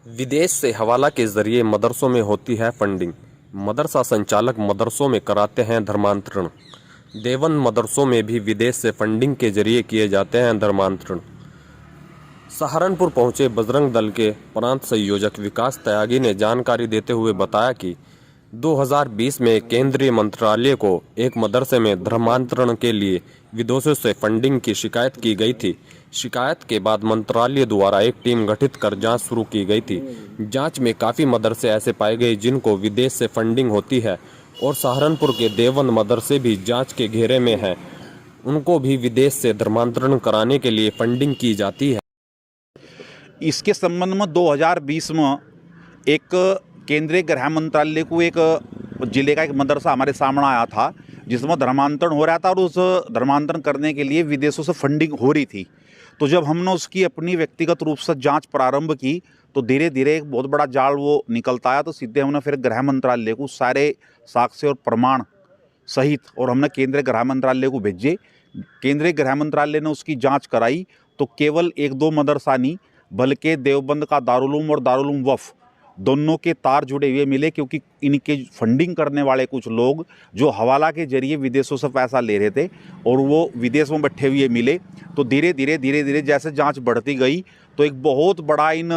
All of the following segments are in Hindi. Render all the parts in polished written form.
विदेश से हवाला के जरिए मदरसों में होती है फंडिंग। मदरसा संचालक मदरसों में कराते हैं धर्मांतरण। देवन मदरसों में भी विदेश से फंडिंग के जरिए किए जाते हैं धर्मांतरण। सहारनपुर पहुंचे बजरंग दल के प्रांत संयोजक विकास त्यागी ने जानकारी देते हुए बताया कि 2020 में केंद्रीय मंत्रालय को एक मदरसे में धर्मांतरण के लिए विदेशों से फंडिंग की शिकायत की गई थी। शिकायत के बाद मंत्रालय द्वारा एक टीम गठित कर जांच शुरू की गई थी। जांच में काफ़ी मदरसे ऐसे पाए गए जिनको विदेश से फंडिंग होती है और सहारनपुर के देवन मदरसे भी जांच के घेरे में हैं। उनको भी विदेश से धर्मांतरण कराने के लिए फंडिंग की जाती है। इसके संबंध में 2020 में एक केंद्रीय गृह मंत्रालय को एक जिले का एक मदरसा हमारे सामने आया था जिसमें धर्मांतरण हो रहा था और उस धर्मांतरण करने के लिए विदेशों से फंडिंग हो रही थी। तो जब हमने उसकी अपनी व्यक्तिगत रूप से जांच प्रारंभ की तो धीरे धीरे एक बहुत बड़ा जाल वो निकलता आया। तो सीधे हमने फिर गृह मंत्रालय को सारे साक्ष्य और प्रमाण सहित और हमने केंद्रीय गृह मंत्रालय को भेजे। केंद्रीय गृह मंत्रालय ने उसकी जांच कराई तो केवल एक दो मदरसा नहीं बल्कि देवबंद का दारुल उलूम और दारुल उलूम वफ़ दोनों के तार जुड़े हुए मिले, क्योंकि इनके फंडिंग करने वाले कुछ लोग जो हवाला के जरिए विदेशों से पैसा ले रहे थे और वो विदेश में बैठे हुए मिले। तो धीरे धीरे जैसे जांच बढ़ती गई तो एक बहुत बड़ा इन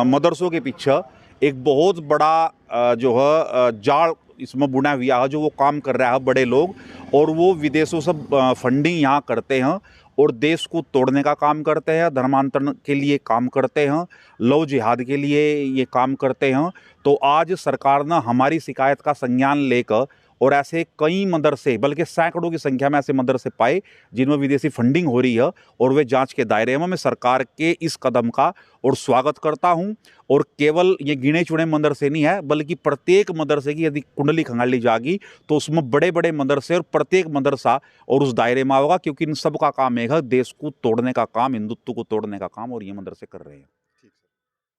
मदरसों के पीछे एक बहुत बड़ा जो है जाल इसमें बुना हुआ है, जो वो काम कर रहा है बड़े लोग, और वो विदेशों से फंडिंग यहाँ करते हैं और देश को तोड़ने का काम करते हैं, धर्मांतरण के लिए काम करते हैं, लव जिहाद के लिए ये काम करते हैं। तो आज सरकार ने हमारी शिकायत का संज्ञान लेकर और ऐसे कई मदरसे बल्कि सैकड़ों की संख्या में ऐसे मदरसे पाए जिनमें विदेशी फंडिंग हो रही है और वे जांच के दायरे में। मैं सरकार के इस कदम का और स्वागत करता हूं। और केवल ये गिने चुने मदरसे नहीं है बल्कि प्रत्येक मदरसे की यदि कुंडली खंगाली जाएगी तो उसमें बड़े बड़े मदरसे और प्रत्येक मदरसा और उस दायरे में होगा, क्योंकि इन सब का काम एक है देश को तोड़ने का काम, हिंदुत्व को तोड़ने का काम, और ये मदरसे कर रहे हैं।